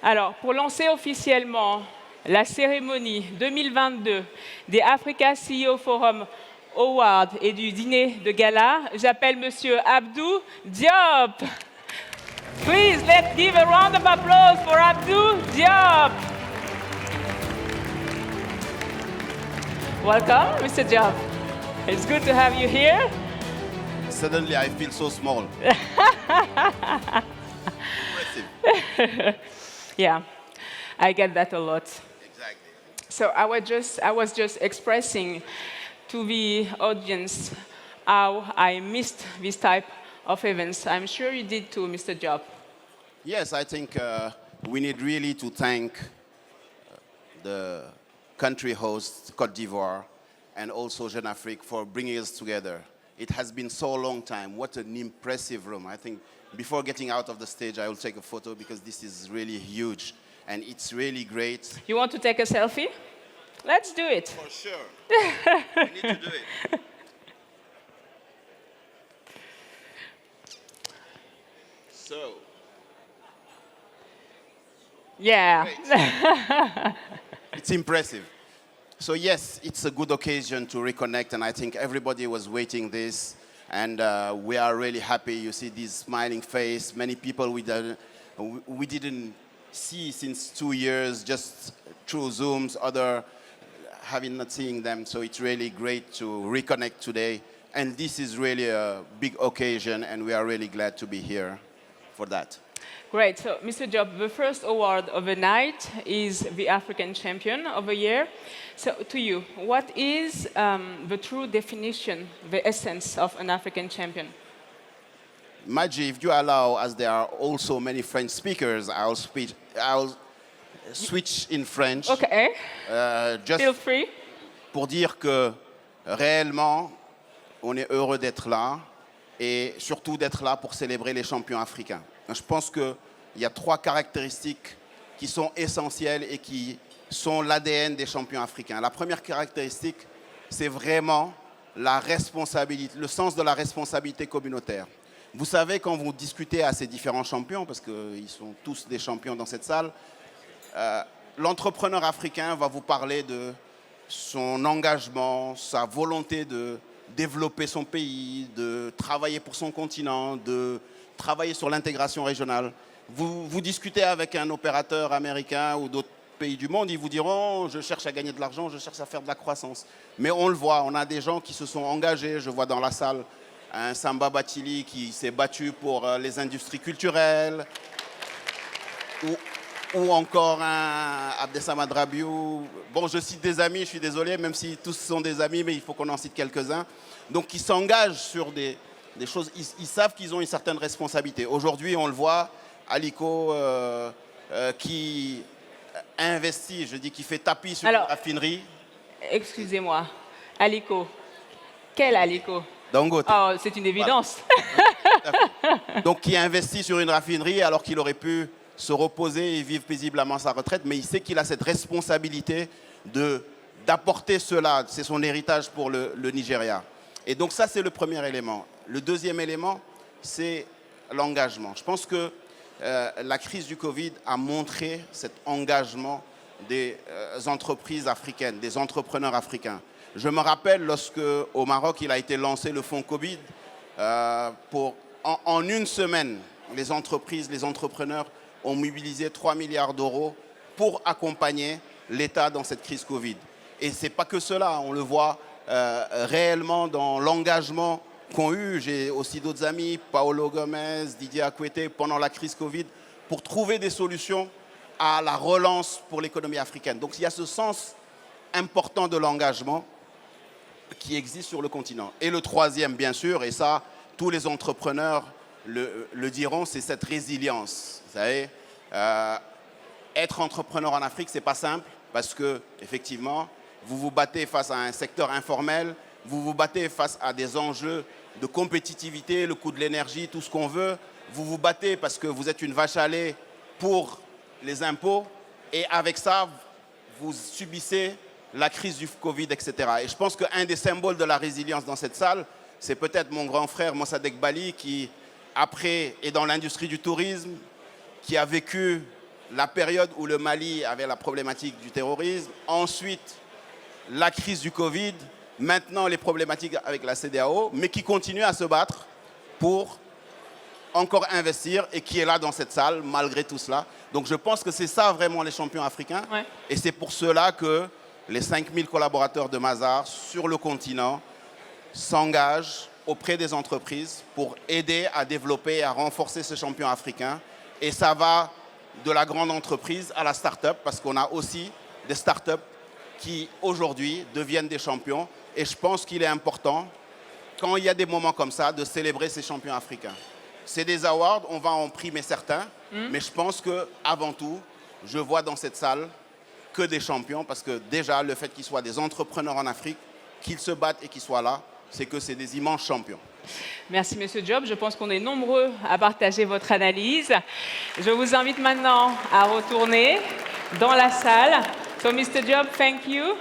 Alors, pour lancer officiellement la cérémonie 2022 des Africa CEO Forum Awards et du dîner de gala, j'appelle Monsieur Abdou Diop. Please, let's give a round of applause for Abdou Diop. Welcome, Mr. Diop. It's good to have you here. Suddenly, I feel so small. Yeah, I get that a lot. Exactly. So I was just expressing to the audience how I missed this type of events. I'm sure you did too, Mr. Diop. Yes, I think we need really to thank the country host, Côte d'Ivoire, and also Jeune Afrique for bringing us together. It has been so long time. What an impressive room. I think before getting out of the stage, I will take a photo because this is really huge and it's really great. You want to take a selfie? Let's do it. For sure. We need to do it. So, Yeah. it's impressive. So yes, it's a good occasion to reconnect, and I think everybody was waiting this, and we are really happy. You see this smiling face. Many people we didn't see since 2 years, just through Zooms, other having not seeing them. So it's really great to reconnect today, and this is really a big occasion, and we are really glad to be here for that. Great. So, Mr. Diop, the first award of the night is the African Champion of the Year. So, to you, what is the true definition, the essence of an African champion? Maji, if you allow, as there are also many French speakers, I'll switch in French. Okay. Just Feel free. pour dire que réellement, on est heureux d'être là et surtout d'être là pour célébrer les champions africains. Je pense qu'il y a 3 caractéristiques qui sont essentielles et qui sont l'ADN des champions africains. La première caractéristique, c'est vraiment la responsabilité, le sens de la responsabilité communautaire. Vous savez, quand vous discutez à ces différents champions, parce qu'ils sont tous des champions dans cette salle, l'entrepreneur africain va vous parler de son engagement, sa volonté de développer son pays, de travailler pour son continent, de travailler sur l'intégration régionale. Vous discutez avec un opérateur américain ou d'autres pays du monde, ils vous diront « je cherche à gagner de l'argent, je cherche à faire de la croissance ». Mais on le voit, on a des gens qui se sont engagés. Je vois dans la salle un Samba Batili qui s'est battu pour les industries culturelles, ou encore un Abdessamad Rabiou. Bon, je cite des amis, je suis désolé, même si tous sont des amis, mais il faut qu'on en cite quelques-uns. Donc, ils s'engagent sur des choses, ils savent qu'ils ont une certaine responsabilité. Aujourd'hui, on le voit, Aliko qui investit, je dis qui fait tapis sur une raffinerie. Excusez-moi, Aliko. Quel Aliko? Dangote. Oh, c'est une évidence. Voilà. Donc, qui investit sur une raffinerie alors qu'il aurait pu se reposer et vivre paisiblement sa retraite, mais il sait qu'il a cette responsabilité d'apporter cela, c'est son héritage pour le Nigeria. Et donc ça, c'est le premier élément. Le deuxième élément, c'est l'engagement. Je pense que la crise du Covid a montré cet engagement des entreprises africaines, des entrepreneurs africains. Je me rappelle lorsque, au Maroc, il a été lancé le fonds Covid, en une semaine, les entreprises, les entrepreneurs ont mobilisé 3 milliards d'euros pour accompagner l'État dans cette crise Covid. Et ce n'est pas que cela, on le voit réellement dans l'engagement qu'ont eu, j'ai aussi d'autres amis, Paolo Gomez, Didier Akwete, pendant la crise Covid, pour trouver des solutions à la relance pour l'économie africaine. Donc il y a ce sens important de l'engagement qui existe sur le continent. Et le troisième, bien sûr, et ça, tous les entrepreneurs le diront, c'est cette résilience. Vous savez, être entrepreneur en Afrique, ce n'est pas simple parce que, effectivement, vous vous battez face à un secteur informel, vous vous battez face à des enjeux de compétitivité, le coût de l'énergie, tout ce qu'on veut. Vous vous battez parce que vous êtes une vache à lait pour les impôts et avec ça, vous subissez la crise du Covid, etc. Et je pense qu'un des symboles de la résilience dans cette salle, c'est peut-être mon grand frère Mossadegh Bali qui, après, est dans l'industrie du tourisme, qui a vécu la période où le Mali avait la problématique du terrorisme, ensuite la crise du Covid, maintenant les problématiques avec la CEDEAO, mais qui continue à se battre pour encore investir et qui est là dans cette salle malgré tout cela. Donc je pense que c'est ça vraiment les champions africains. Ouais. Et c'est pour cela que les 5000 collaborateurs de Mazars sur le continent s'engagent auprès des entreprises pour aider à développer et à renforcer ce champion africain. Et ça va de la grande entreprise à la start-up, parce qu'on a aussi des start-up qui aujourd'hui deviennent des champions. Et je pense qu'il est important, quand il y a des moments comme ça, de célébrer ces champions africains. C'est des awards, on va en primer certains, mais je pense qu'avant tout, je vois dans cette salle que des champions, parce que déjà, le fait qu'ils soient des entrepreneurs en Afrique, qu'ils se battent et qu'ils soient là, c'est que c'est des immenses champions. Merci, Monsieur Diop. Je pense qu'on est nombreux à partager votre analyse. Je vous invite maintenant à retourner dans la salle. So, Mr. Diop, thank you.